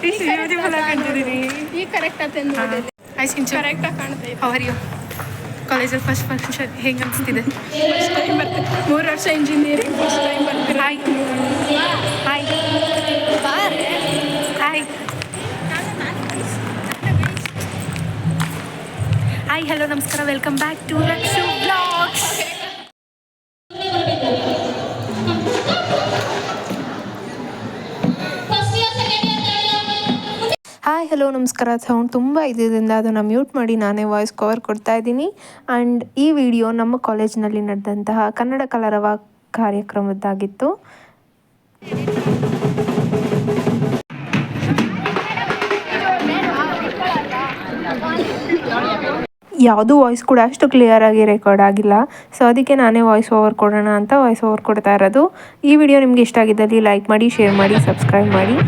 ಇಷ್ಟು ಬ್ಯೂಟಿಫುಲ್ ಆಗಿ ಕಾಣ್ತಿದ್ದೀನಿ. ಈಗ ಕರೆಕ್ಟ್ ಆಯ್ತು ನೋಡಿ. ಐ ಸಿಂಚು ಕರೆಕ್ಟಾಗಿ ಕಾಣ್ತೈತೆ. ಅವರ್ ಯು ಕಾಲೇಜಲ್ಲಿ ಫಸ್ಟ್ ಫಂಕ್ಷನ್ ಹೆಂಗೆ ಅನಿಸ್ತಿದೆ? ಫಸ್ಟ್ ಟೈಮ್ ಬರ್ತೀನಿ. 3 ವರ್ಷ ಇಂಜಿನಿಯರಿಂಗ್ ಫಸ್ಟ್ ಟೈಮ್ ಬರ್ತೀನಿ. Hi hi hi hi hello ನಮಸ್ಕಾರ, welcome back to Rakshu blogs. Hi hello ನಮಸ್ಕಾರ. ಸೌಂಡ್ ತುಂಬ ಇದರಿಂದ ಅದನ್ನು ಮ್ಯೂಟ್ ಮಾಡಿ ನಾನೇ ವಾಯ್ಸ್ ಕವರ್ ಕೊಡ್ತಾ ಇದ್ದೀನಿ. ಆ್ಯಂಡ್ ಈ ವಿಡಿಯೋ ನಮ್ಮ ಕಾಲೇಜಿನಲ್ಲಿ ನಡೆದಂತಹ ಕನ್ನಡ ಕಲರವ ಕಾರ್ಯಕ್ರಮದ್ದಾಗಿತ್ತು. ಯಾವುದೂ ವಾಯ್ಸ್ ಕೂಡ ಅಷ್ಟು ಕ್ಲಿಯರಾಗಿ ರೆಕಾರ್ಡ್ ಆಗಿಲ್ಲ. ಸೊ ಅದಕ್ಕೆ ನಾನೇ ವಾಯ್ಸ್ ಓವರ್ ಕೊಡೋಣ ಅಂತ ವಾಯ್ಸ್ ಓವರ್ ಕೊಡ್ತಾ ಇರೋದು. ಈ ವಿಡಿಯೋ ನಿಮಗೆ ಇಷ್ಟ ಆಗಿದ್ದಲ್ಲಿ ಲೈಕ್ ಮಾಡಿ, ಶೇರ್ ಮಾಡಿ, ಸಬ್ಸ್ಕ್ರೈಬ್ ಮಾಡಿ.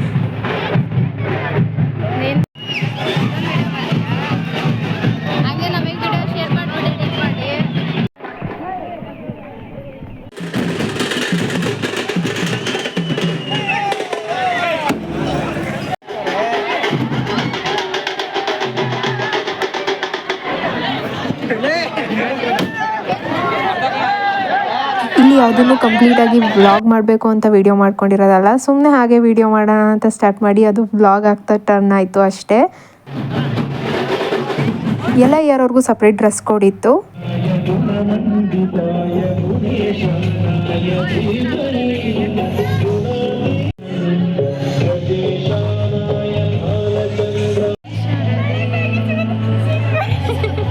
ಇಲ್ಲಿ ಯಾವುದನ್ನು ಕಂಪ್ಲೀಟಾಗಿ ವ್ಲಾಗ್ ಮಾಡಬೇಕು ಅಂತ ವಿಡಿಯೋ ಮಾಡ್ಕೊಂಡಿರೋದಲ್ಲ, ಸುಮ್ಮನೆ ಹಾಗೆ ವಿಡಿಯೋ ಮಾಡೋಣ ಅಂತ ಸ್ಟಾರ್ಟ್ ಮಾಡಿ ಅದು ವ್ಲಾಗ್ ಆಗ್ತಾ ಟರ್ನ್ ಆಯಿತು ಅಷ್ಟೇ. ಎಲ್ಲ ಇಯರ್ವರೆಗೂ ಸಪ್ರೇಟ್ ಡ್ರೆಸ್ ಕೋಡ್ ಇತ್ತು.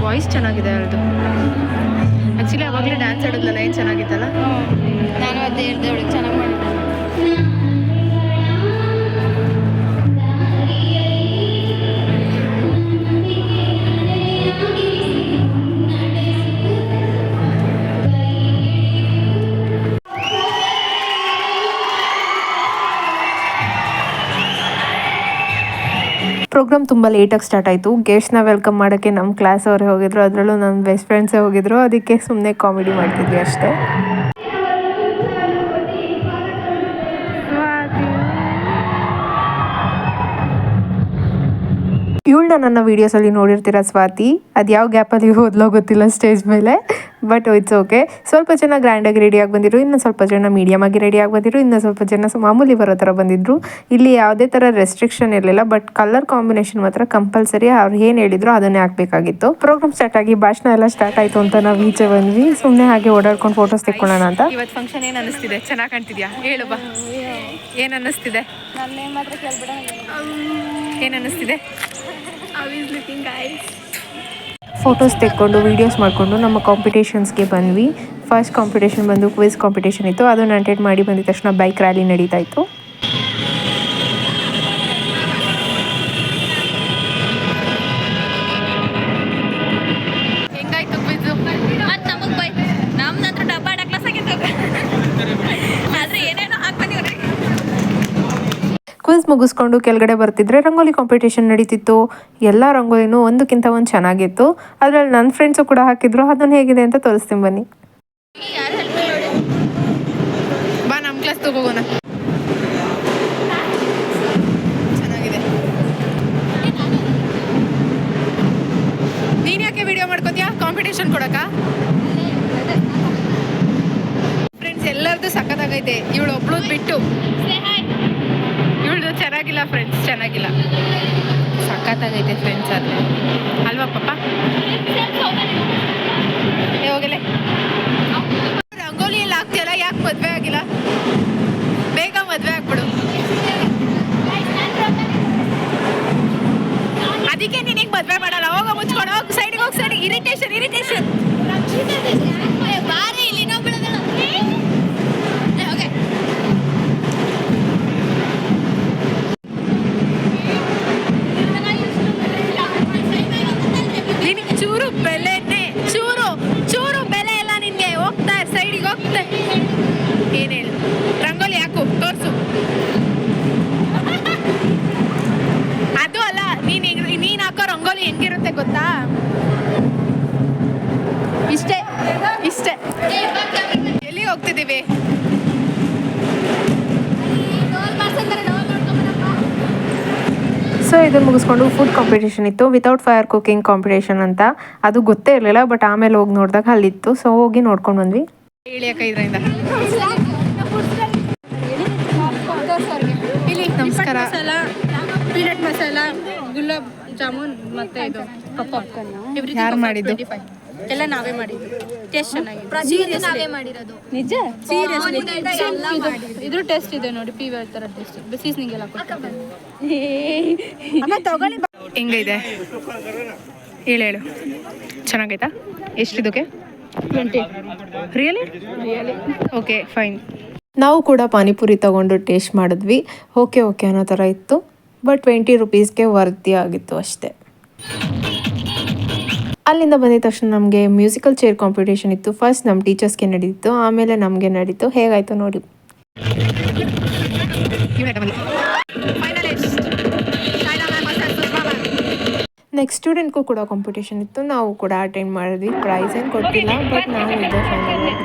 ವಾಯ್ಸ್ ಚೆನ್ನಾಗಿದೆ ಅವ್ರದ್ದು. ಆ್ಯಕ್ಚುಲಿ ಅವಾಗಲೇ ಡ್ಯಾನ್ಸ್ ಆಡೋದಲ್ಲ, ಏನು ಚೆನ್ನಾಗಿತ್ತಲ್ಲ. ನಾನು ಅದೇ ಹೇಳ್ದೆ ಅವಳಿಗೆ ಚೆನ್ನಾಗಿ ಮಾಡಿದ್ದೆ. ಪ್ರೋಗ್ರಾಮ್ ತುಂಬ ಲೇಟಾಗಿ ಸ್ಟಾರ್ಟ್ ಆಯಿತು. ಗೆಸ್ಟ್ನ ವೆಲ್ಕಮ್ ಮಾಡೋಕ್ಕೆ ನಮ್ಮ ಕ್ಲಾಸ್ ಅವರೇ ಹೋಗಿದ್ರು, ಅದರಲ್ಲೂ ನನ್ನ ಬೆಸ್ಟ್ ಫ್ರೆಂಡ್ಸೇ ಹೋಗಿದ್ರು. ಅದಕ್ಕೆ ಸುಮ್ಮನೆ ಕಾಮಿಡಿ ಮಾಡ್ತಿದ್ವಿ ಅಷ್ಟೇ. ಇವಳನ್ನ ನನ್ನ ವೀಡಿಯೋಸಲ್ಲಿ ನೋಡಿರ್ತೀರ, ಸ್ವಾತಿ. ಅದು ಯಾವ ಗ್ಯಾಪಲ್ಲಿ ಹೋದ್ಲೋ ಗೊತ್ತಿಲ್ಲ ಸ್ಟೇಜ್ ಮೇಲೆ, ಬಟ್ ಇಟ್ಸ್ ಓಕೆ. ಸ್ವಲ್ಪ ಜನ ಗ್ರ್ಯಾಂಡಾಗಿ ರೆಡಿಯಾಗಿ ಬಂದಿದ್ರು, ಇನ್ನು ಸ್ವಲ್ಪ ಜನ ಮೀಡಿಯಮ್ ಆಗಿ ರೆಡಿಯಾಗಿ ಬಂದಿದ್ರು, ಇನ್ನು ಸ್ವಲ್ಪ ಜನ ಮಾಮೂಲಿ ಬರೋ ಥರ ಬಂದಿದ್ರು. ಇಲ್ಲಿ ಯಾವುದೇ ಥರ ರೆಸ್ಟ್ರಿಕ್ಷನ್ ಇರಲಿಲ್ಲ, ಬಟ್ ಕಲರ್ ಕಾಂಬಿನೇಷನ್ ಮಾತ್ರ ಕಂಪಲ್ಸರಿ. ಅವ್ರು ಏನು ಹೇಳಿದ್ರು ಅದನ್ನೇ ಹಾಕಬೇಕಾಗಿತ್ತು. ಪ್ರೋಗ್ರಾಮ್ ಸ್ಟಾರ್ಟ್ ಆಗಿ ಭಾಷಣ ಎಲ್ಲ ಸ್ಟಾರ್ಟ್ ಆಯಿತು ಅಂತ ನಾವು ಈಚೆ ಬಂದ್ವಿ. ಸುಮ್ಮನೆ ಹಾಗೆ ಓಡಾಡ್ಕೊಂಡು ಫೋಟೋಸ್ ತೆಕ್ಕೊಳ್ಳೋಣ ಅಂತ. ಇವತ್ತು ಫಂಕ್ಷನ್ ಏನು ಅನ್ನಿಸ್ತಿದೆ? ಚೆನ್ನಾಗಿ ಕಾಣ್ತಿದ್ಯಾ? ಹೇಳು ಬಾ, ಏನು ಅನ್ನಿಸ್ತಿದೆ? ನನ್ನ ಮಾತ್ರ ಕೇಳ್ಬಿಡ. ಏನು ಅನ್ನಿಸ್ತಿದೆ? ಫೋಟೋಸ್ ತೆಕ್ಕೊಂಡು ವೀಡಿಯೋಸ್ ಮಾಡಿಕೊಂಡು ನಮ್ಮ ಕಾಂಪಿಟೇಷನ್ಸ್ಗೆ ಬಂದ್ವಿ. ಫಸ್ಟ್ ಕಾಂಪಿಟೇಷನ್ ಬಂದು ಕ್ವಿಜ್ ಕಾಂಪಿಟೇಷನ್ ಇತ್ತು. ಅದನ್ನು ಅಟೆಂಡ್ ಮಾಡಿ ಬಂದಿದ ತಕ್ಷಣ ಬೈಕ್ ರ್ಯಾಲಿ ನಡೀತಾ ಇತ್ತು. ಹೆಂಗಾಯ್ತು ಕ್ವಿಜ್? ಮತ್ತು ನಮಗೆ ಬೈ ನಮ್ಮ ಹತ್ರ ಡಬ್ಬ ಡಕ್ಲಾಸ್ ಆಗಿತ್ತು, ಆದರೆ ಏನೇನೋ ಹಾಕ್ಬಂದಿವ್ರಿ. ಕ್ವಿಜ್ ಮುಗಿಸ್ಕೊಂಡು ಕೆಳಗಡೆ ಬರ್ತಿದ್ರೆ ರಂಗೋಲಿ ಕಾಂಪಿಟೇಷನ್ ನಡೀತಿತ್ತು. ಎಲ್ಲ ರಂಗೋಲಿನೂ ಒಂದಕ್ಕಿಂತ ಒಂದು ಚೆನ್ನಾಗಿತ್ತು. ಅದರಲ್ಲಿ ನನ್ನ ಫ್ರೆಂಡ್ಸು ಕೂಡ ಹಾಕಿದ್ರು. ಅದನ್ನು ಹೇಗಿದೆ ಅಂತ ತೋರಿಸ್ತೀನಿ ಬನ್ನಿ. ಬಾ ನಮ್ಮ ಕ್ಲಾಸ್ ತಗೋಗೋಣ. ಚೆನ್ನಾಗಿದೆ. ನೀನು ಯಾಕೆ ವಿಡಿಯೋ ಮಾಡ್ಕೋತೀಯಾ? ಕಾಂಪಿಟೇಷನ್ ಕೊಡಕ್ಕ? ಫ್ರೆಂಡ್ಸ್ ಎಲ್ಲರದ್ದು ಸಖತ್ತಾಗೈತೆ. ಇವಳು ಒಬ್ಳು ಬಿಟ್ಟು ಇವಳು ಚೆನ್ನಾಗಿಲ್ಲ ಫ್ರೆಂಡ್ಸ್, ಚೆನ್ನಾಗಿಲ್ಲ. ಸಖತ್ತಾಗೈತೆ ಫ್ರೆಂಡ್ಸ್ ಅದು ಅಲ್ವಾ ಪಾಪ? ಹೋಗಲೇ ರಂಗೋಲಿ ಎಲ್ಲ ಆಗ್ತಿಯಲ್ಲ, ಯಾಕೆ ಮದುವೆ ಆಗಿಲ್ಲ? ಬೇಗ ಮದುವೆ ಆಗ್ಬಿಡು. ಅದಕ್ಕೆ ನಿನಗೆ ಮದುವೆ ಮಾಡಲ್ಲ. ಹೋಗೋ ಮುಚ್ಕೊಂಡು ಹೋಗಿ, ಸೈಡ್ಗೆ ಹೋಗಿ, ಸೈಡ್. Irritation irritation. ಬಾರಿ ಇಲ್ಲಿ ಇನ್ನೊಬ್ಬಳು ಓಕೆ. ನಿನಗೆ ಚೂರು ಬೆಲೆನೇ, ಚೂರು ಚೂರು ಬೆಲೆ ಎಲ್ಲ ನಿನಗೆ. ಹೋಗ್ತಾ ಸೈಡಿಗೆ ಹೋಗ್ತಾ. ಏನು ಹೇಳಿ ಸೊ ಇದನ್ನು ಮುಗಿಸ್ಕೊಂಡು ಫುಡ್ ಕಾಂಪಿಟೇಷನ್ ಇತ್ತು, ವಿತೌಟ್ ಫೈರ್ ಕುಕಿಂಗ್ ಕಾಂಪಿಟೇಷನ್ ಅಂತ. ಅದು ಗೊತ್ತೇ ಇರಲಿಲ್ಲ, ಬಟ್ ಆಮೇಲೆ ಹೋಗಿ ನೋಡಿದಾಗ ಅಲ್ಲಿತ್ತು. ಸೊ ಹೋಗಿ ನೋಡ್ಕೊಂಡು ಬಂದ್ವಿ. ಹೇಳಿ ಅಕ್ಕ ಇದರಿಂದ. ನಮಸ್ಕಾರ. ಪೀನಟ್ ಮಸಾಲ, ಗುಲಾಬ್ ಜಾಮೂನ್ ಮತ್ತೆ ಇದು ಯಾರು ಮಾಡಿದ್ದು? ಎಲ್ಲ ನಾವೇ ಮಾಡಿದ್ದು. ಟೇಸ್ಟ್ ಚೆನ್ನಾಗಿದೆ. ನಾವೇ ಮಾಡಿರೋದು ನಿಜ. ಸೀರಿಯಸ್ಲಿ ಇದ್ರ ಟೇಸ್ಟ್ ಇದೆ ನೋಡಿ, ಪೀವರ್ ತರ ಟೇಸ್ಟ್. ಸೀಸನಿಂಗ್ ಎಲ್ಲ ಕೊಡ್ತಾರೆ. ಹೆಂಗೈತೆ ಹೇಳು. ಚೆನ್ನಾಗೈತಾ? ಎಷ್ಟಿದಕ್ಕೆ? 20. ರಿಯಲಿ? Okay fine. ನಾವು ಕೂಡ ಪಾನಿಪುರಿ ತೊಗೊಂಡು ಟೇಸ್ಟ್ ಮಾಡಿದ್ವಿ. ಓಕೆ ಅನ್ನೋ ಥರ ಇತ್ತು, ಬಟ್ 20 ರುಪೀಸ್ಗೆ ವರ್ತಿ ಆಗಿತ್ತು ಅಷ್ಟೇ. ಅಲ್ಲಿಂದ ಬಂದಿದ ತಕ್ಷಣ ನಮಗೆ ಮ್ಯೂಸಿಕಲ್ ಚೇರ್ ಕಾಂಪಿಟೇಷನ್ ಇತ್ತು. ಫಸ್ಟ್ ನಮ್ಮ ಟೀಚರ್ಸ್ಗೆ ನಡೀತು, ಆಮೇಲೆ ನಮಗೆ ನಡೀತು. ಹೇಗಾಯಿತು ನೋಡಿ. ನೆಕ್ಸ್ಟ್ ಸ್ಟೂಡೆಂಟ್ಗೂ ಕೂಡ ಕಾಂಪಿಟೇಷನ್ ಇತ್ತು, ನಾವು ಕೂಡ ಅಟೆಂಡ್ ಮಾಡಿದ್ವಿ. ಪ್ರೈಸ್ ಏನು ಕೊಟ್ಟಿಲ್ಲ, ಬಟ್ ನಾವು ಇದ್ದೆ ಫೈನಲ್.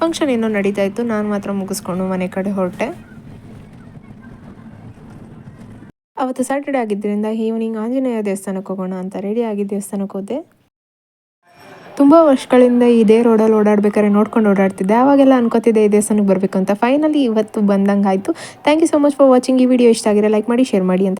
ಫಂಕ್ಷನ್ ಏನೋ ನಡೀತಾ ಇತ್ತು, ನಾನು ಮಾತ್ರ ಮುಗಿಸ್ಕೊಂಡು ಮನೆ ಕಡೆ ಹೊರಟೆ. ಅವತ್ತು ಸ್ಯಾಟರ್ಡೆ ಆಗಿದ್ದರಿಂದ ಈವ್ನಿಂಗ್ ಆಂಜನೇಯ ದೇವಸ್ಥಾನಕ್ಕೆ ಹೋಗೋಣ ಅಂತ ರೆಡಿ ಆಗಿ ದೇವಸ್ಥಾನಕ್ಕೆ ಹೋದೆ. ತುಂಬ ವರ್ಷಗಳಿಂದ ಇದೇ ರೋಡಲ್ಲಿ ಓಡಾಡ್ಬೇಕಾದ್ರೆ ನೋಡ್ಕೊಂಡು ಓಡಾಡ್ತಿದ್ದೆ. ಆವಾಗೆಲ್ಲ ಅನ್ಕೋತಿದ್ದೆ ಈ ದೇವಸ್ಥಾನಕ್ಕೆ ಬರಬೇಕು ಅಂತ. ಫೈನಲಿ ಇವತ್ತು ಬಂದಂಗೆ ಆಯಿತು. Thank you so much for watching. ಈ ವಿಡಿಯೋ ಇಷ್ಟ ಆಗಿರೋ ಲೈಕ್ ಮಾಡಿ, ಶೇರ್ ಮಾಡಿ ಅಂತ